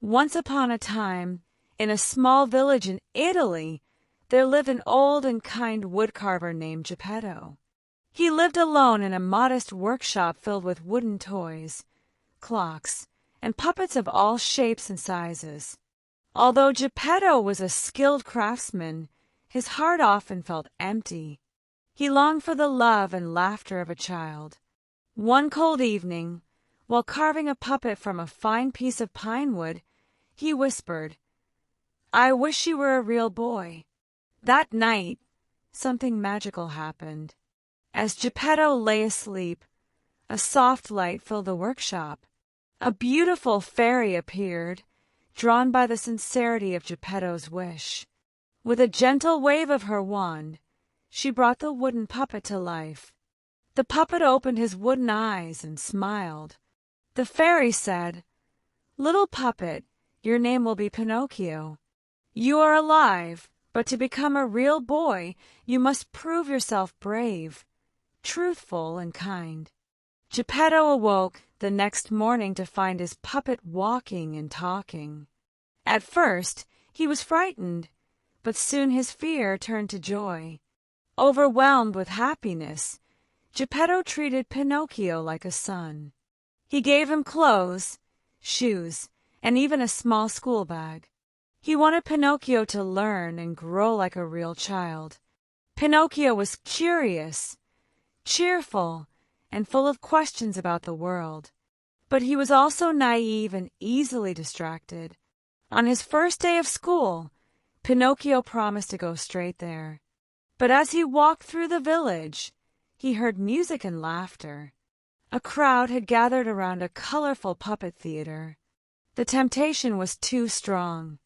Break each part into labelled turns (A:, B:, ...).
A: Once upon a time, in a small village in Italy, there lived an old and kind woodcarver named Geppetto. He lived alone in a modest workshop filled with wooden toys, clocks, and puppets of all shapes and sizes. Although Geppetto was a skilled craftsman, his heart often felt empty. He longed for the love and laughter of a child. One cold evening, while carving a puppet from a fine piece of pinewood, he whispered, "I wish you were a real boy." That night, something magical happened. As Geppetto lay asleep, a soft light filled the workshop. A beautiful fairy appeared, drawn by the sincerity of Geppetto's wish. With a gentle wave of her wand, she brought the wooden puppet to life. The puppet opened his wooden eyes and smiled. The fairy said, "Little puppet, your name will be Pinocchio. You are alive, but to become a real boy, you must prove yourself brave, truthful, and kind." Geppetto awoke the next morning to find his puppet walking and talking. At first, he was frightened, but soon his fear turned to joy. Overwhelmed with happiness, Geppetto treated Pinocchio like a son. He gave him clothes, shoes, and even a small school bag. He wanted Pinocchio to learn and grow like a real child. Pinocchio was curious, cheerful, and full of questions about the world. But he was also naive and easily distracted. On his first day of school, Pinocchio promised to go straight there. But as he walked through the village, he heard music and laughter. A crowd had gathered around a colorful puppet theater. The temptation was too strong.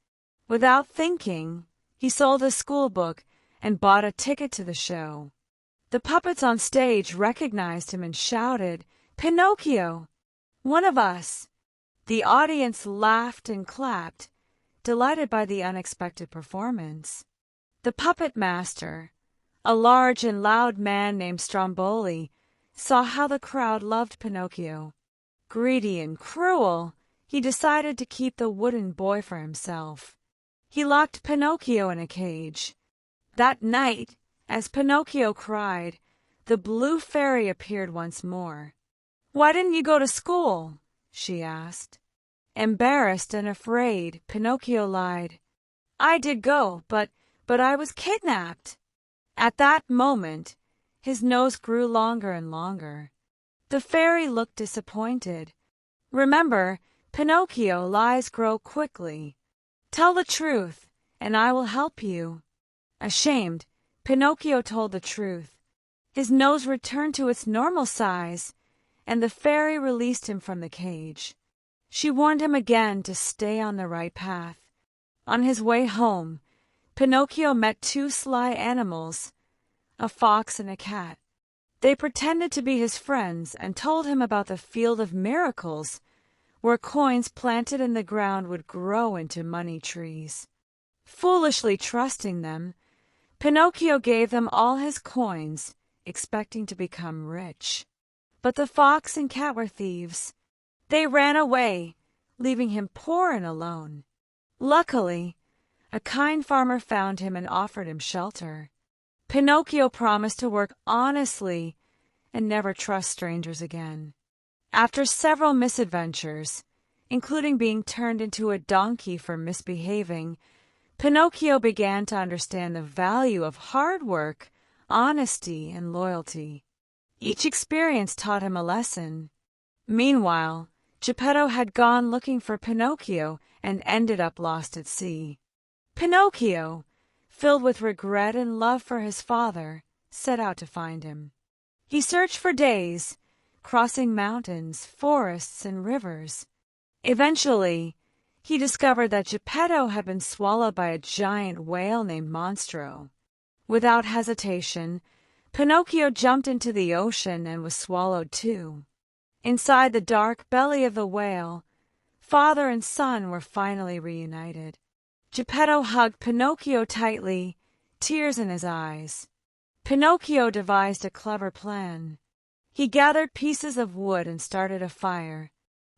A: Without thinking, he sold his school book and bought a ticket to the show. The puppets on stage recognized him and shouted, "Pinocchio! One of us!" The audience laughed and clapped, delighted by the unexpected performance. The puppet master, a large and loud man named Stromboli, saw how the crowd loved Pinocchio. Greedy and cruel, he decided to keep the wooden boy for himself. He locked Pinocchio in a cage. That night, as Pinocchio cried, the blue fairy appeared once more. "Why didn't you go to school?" she asked. Embarrassed and afraid, Pinocchio lied. "I did go, but I was kidnapped." At that moment, his nose grew longer and longer. The fairy looked disappointed. "Remember, Pinocchio, lies grow quickly. Tell the truth, and I will help you." Ashamed, Pinocchio told the truth. His nose returned to its normal size, and the fairy released him from the cage. She warned him again to stay on the right path. On his way home, Pinocchio met two sly animals, a fox and a cat. They pretended to be his friends and told him about the field of miracles, where coins planted in the ground would grow into money trees. Foolishly trusting them, Pinocchio gave them all his coins, expecting to become rich. But the fox and cat were thieves. They ran away, leaving him poor and alone. Luckily, a kind farmer found him and offered him shelter. Pinocchio promised to work honestly and never trust strangers again. After several misadventures, including being turned into a donkey for misbehaving, Pinocchio began to understand the value of hard work, honesty, and loyalty. Each experience taught him a lesson. Meanwhile, Geppetto had gone looking for Pinocchio and ended up lost at sea. Pinocchio, filled with regret and love for his father, set out to find him. He searched for days, crossing mountains, forests, and rivers. Eventually, he discovered that Geppetto had been swallowed by a giant whale named Monstro. Without hesitation, Pinocchio jumped into the ocean and was swallowed too. Inside the dark belly of the whale, father and son were finally reunited. Geppetto hugged Pinocchio tightly, tears in his eyes. Pinocchio devised a clever plan. He gathered pieces of wood and started a fire.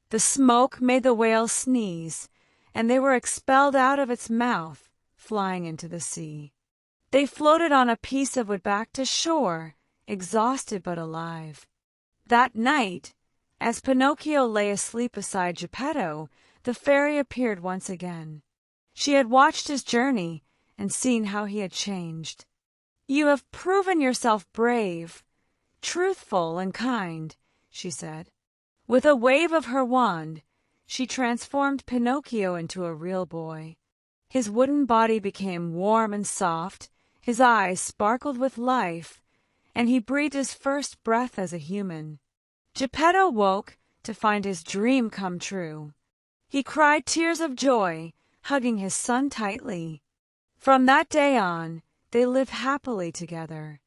A: The smoke made the whale sneeze, and they were expelled out of its mouth, flying into the sea. They floated on a piece of wood back to shore, exhausted but alive. That night, as Pinocchio lay asleep beside Geppetto, the fairy appeared once again. She had watched his journey and seen how he had changed. "You have proven yourself brave, truthful, and kind," she said. With a wave of her wand, she transformed Pinocchio into a real boy. His wooden body became warm and soft, his eyes sparkled with life, and he breathed his first breath as a human. Geppetto woke to find his dream come true. He cried tears of joy, hugging his son tightly. From that day on, they lived happily together.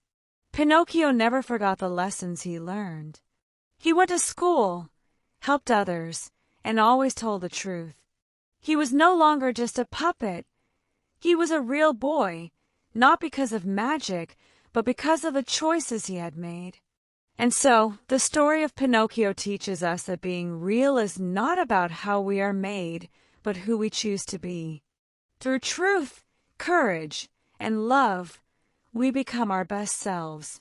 A: Pinocchio never forgot the lessons he learned. He went to school, helped others, and always told the truth. He was no longer just a puppet. He was a real boy, not because of magic, but because of the choices he had made. And so, the story of Pinocchio teaches us that being real is not about how we are made, but who we choose to be. Through truth, courage, and love, we become our best selves.